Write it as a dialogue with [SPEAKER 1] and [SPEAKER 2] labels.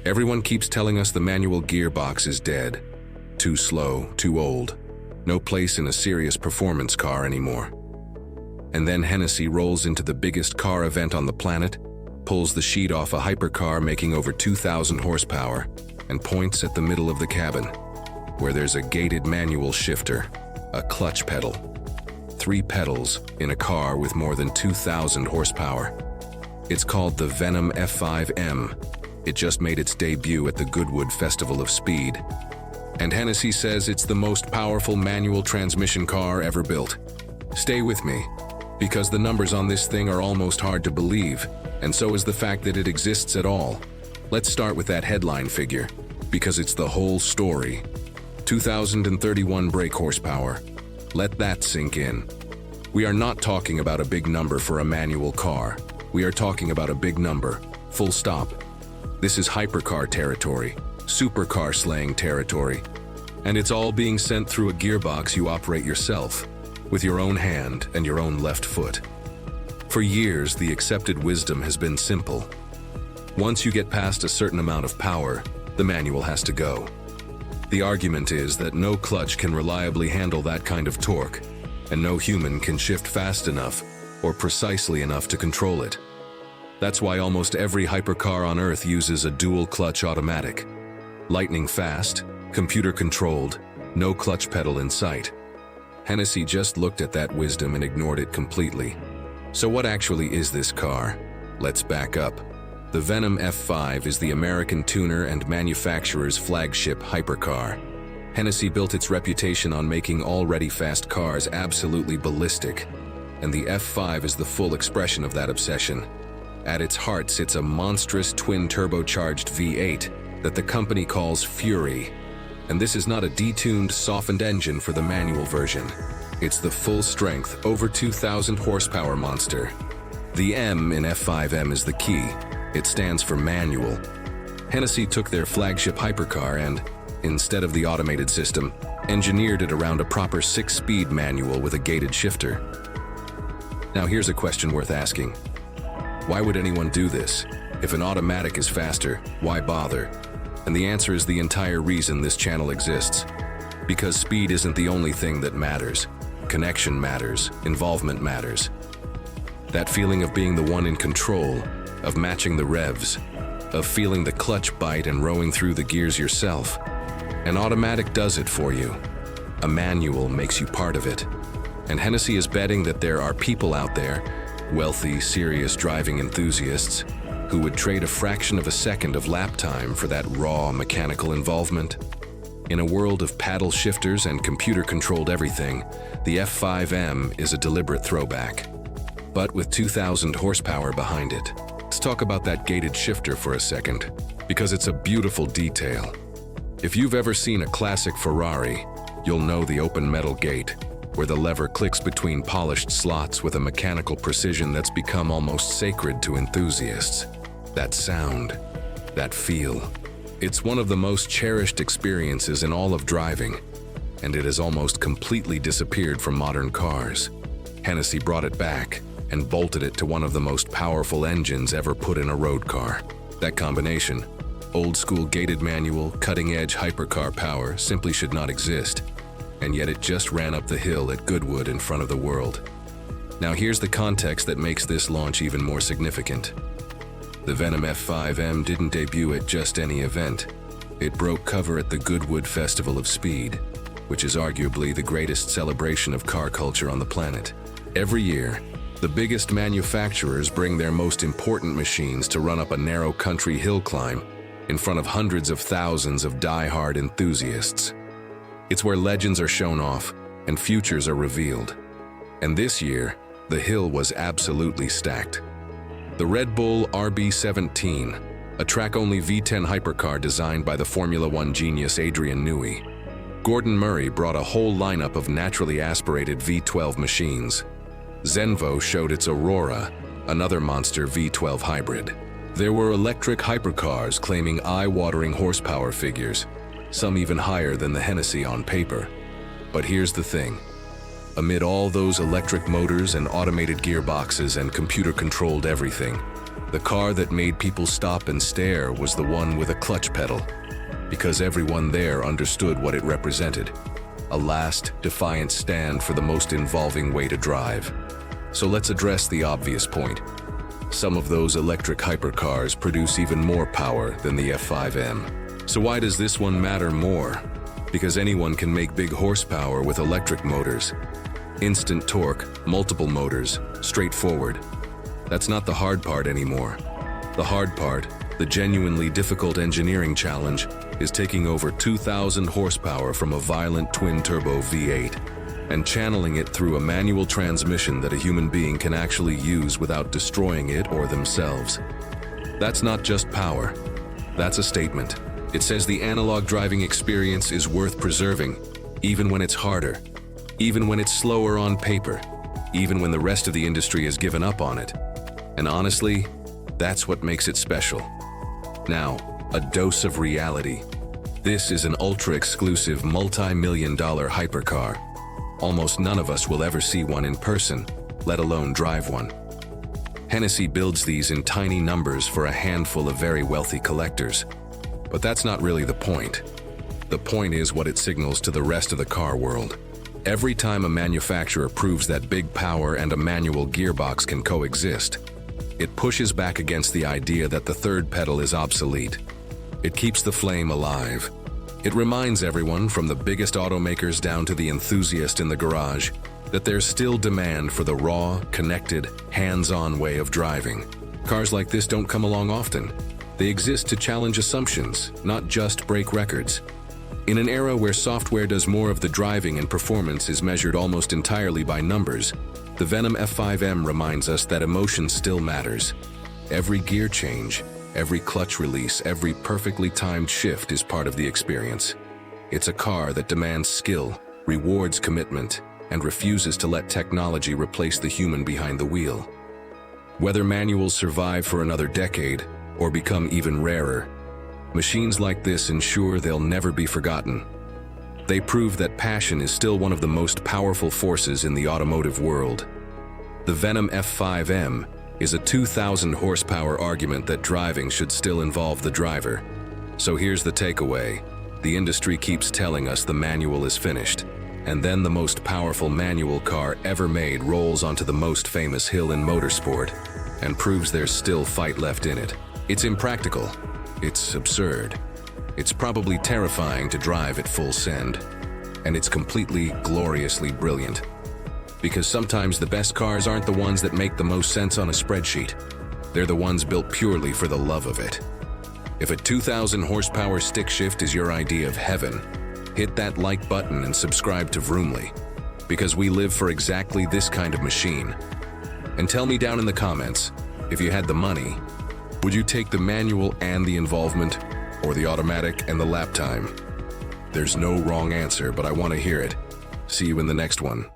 [SPEAKER 1] Everyone keeps telling us the manual gearbox is dead. Too slow, too old. No place in a serious performance car anymore. And then Hennessey rolls into the biggest car event on the planet, pulls the sheet off a hypercar making over 2,000 horsepower, and points at the middle of the cabin, where there's a gated manual shifter, a clutch pedal. 3 pedals in a car with more than 2,000 horsepower. It's called the Venom F5-M. It just made its debut at the Goodwood Festival of Speed. And Hennessey says it's the most powerful manual transmission car ever built. Stay with me, because the numbers on this thing are almost hard to believe, and so is the fact that it exists at all. Let's start with that headline figure, because it's the whole story. 2,031 brake horsepower. Let that sink in. We are not talking about a big number for a manual car. We are talking about a big number, full stop. This is hypercar territory, supercar slaying territory. And it's all being sent through a gearbox you operate yourself, with your own hand and your own left foot. For years, the accepted wisdom has been simple. Once you get past a certain amount of power, the manual has to go. The argument is that no clutch can reliably handle that kind of torque, and no human can shift fast enough or precisely enough to control it. That's why almost every hypercar on Earth uses a dual-clutch automatic. Lightning fast, computer-controlled, no clutch pedal in sight. Hennessey just looked at that wisdom and ignored it completely. So what actually is this car? Let's back up. The Venom F5 is the American tuner and manufacturer's flagship hypercar. Hennessey built its reputation on making already fast cars absolutely ballistic, and the F5 is the full expression of that obsession. At its heart sits a monstrous twin-turbocharged V8 that the company calls Fury. And this is not a detuned, softened engine for the manual version. It's the full-strength, over 2,000 horsepower monster. The M in F5M is the key. It stands for manual. Hennessey took their flagship hypercar and, instead of the automated system, engineered it around a proper 6-speed manual with a gated shifter. Now here's a question worth asking. Why would anyone do this? If an automatic is faster, why bother? And the answer is the entire reason this channel exists. Because speed isn't the only thing that matters. Connection matters, involvement matters. That feeling of being the one in control, of matching the revs, of feeling the clutch bite and rowing through the gears yourself. An automatic does it for you. A manual makes you part of it. And Hennessey is betting that there are people out there, wealthy, serious driving enthusiasts, who would trade a fraction of a second of lap time for that raw mechanical involvement. In a world of paddle shifters and computer-controlled everything, the F5M is a deliberate throwback. But with 2,000 horsepower behind it. Let's talk about that gated shifter for a second, because it's a beautiful detail. If you've ever seen a classic Ferrari, you'll know the open metal gate, where the lever clicks between polished slots with a mechanical precision that's become almost sacred to enthusiasts. That sound, that feel. It's one of the most cherished experiences in all of driving, and it has almost completely disappeared from modern cars. Hennessey brought it back and bolted it to one of the most powerful engines ever put in a road car. That combination, old-school gated manual, cutting-edge hypercar power, simply should not exist. And yet it just ran up the hill at Goodwood in front of the world. Now here's the context that makes this launch even more significant. The Venom F5-M didn't debut at just any event. It broke cover at the Goodwood Festival of Speed, which is arguably the greatest celebration of car culture on the planet. Every year, the biggest manufacturers bring their most important machines to run up a narrow country hill climb in front of hundreds of thousands of die-hard enthusiasts. It's where legends are shown off and futures are revealed. And this year, the hill was absolutely stacked. The Red Bull RB17, a track-only V10 hypercar designed by the Formula One genius Adrian Newey. Gordon Murray brought a whole lineup of naturally aspirated V12 machines. Zenvo showed its Aurora, another monster V12 hybrid. There were electric hypercars claiming eye-watering horsepower figures, some even higher than the Hennessey on paper. But here's the thing. Amid all those electric motors and automated gearboxes and computer-controlled everything, The car that made people stop and stare was the one with a clutch pedal, because everyone there understood what it represented. A last, defiant stand for the most involving way to drive. So let's address the obvious point. Some of those electric hypercars produce even more power than the F5-M. So why does this one matter more? Because anyone can make big horsepower with electric motors. Instant torque, multiple motors, straightforward. That's not the hard part anymore. The hard part, the genuinely difficult engineering challenge, is taking over 2,000 horsepower from a violent twin-turbo V8 and channeling it through a manual transmission that a human being can actually use without destroying it or themselves. That's not just power. That's a statement. It says the analog driving experience is worth preserving, even when it's harder, even when it's slower on paper, even when the rest of the industry has given up on it. And honestly, that's what makes it special. Now, a dose of reality. This is an ultra-exclusive multi-million-dollar hypercar. Almost none of us will ever see one in person, let alone drive one. Hennessey builds these in tiny numbers for a handful of very wealthy collectors. But that's not really the point. The point is what it signals to the rest of the car world. Every time a manufacturer proves that big power and a manual gearbox can coexist, it pushes back against the idea that the third pedal is obsolete. It keeps the flame alive. It reminds everyone, from the biggest automakers down to the enthusiast in the garage, that there's still demand for the raw, connected, hands-on way of driving. Cars like this don't come along often. They exist to challenge assumptions, not just break records. In an era where software does more of the driving and performance is measured almost entirely by numbers, the Venom F5-M reminds us that emotion still matters. Every gear change, every clutch release, every perfectly timed shift is part of the experience. It's a car that demands skill, rewards commitment, and refuses to let technology replace the human behind the wheel. Whether manuals survive for another decade or become even rarer, machines like this ensure they'll never be forgotten. They prove that passion is still one of the most powerful forces in the automotive world. The Venom F5-M is a 2,000 horsepower argument that driving should still involve the driver. So here's the takeaway. The industry keeps telling us the manual is finished, and then the most powerful manual car ever made rolls onto the most famous hill in motorsport and proves there's still fight left in it. It's impractical. It's absurd. It's probably terrifying to drive at full send. And it's completely, gloriously brilliant. Because sometimes the best cars aren't the ones that make the most sense on a spreadsheet. They're the ones built purely for the love of it. If a 2,000 horsepower stick shift is your idea of heaven, hit that like button and subscribe to Vroomly. Because we live for exactly this kind of machine. And tell me down in the comments, if you had the money, would you take the manual and the involvement, or the automatic and the lap time? There's no wrong answer, but I want to hear it. See you in the next one.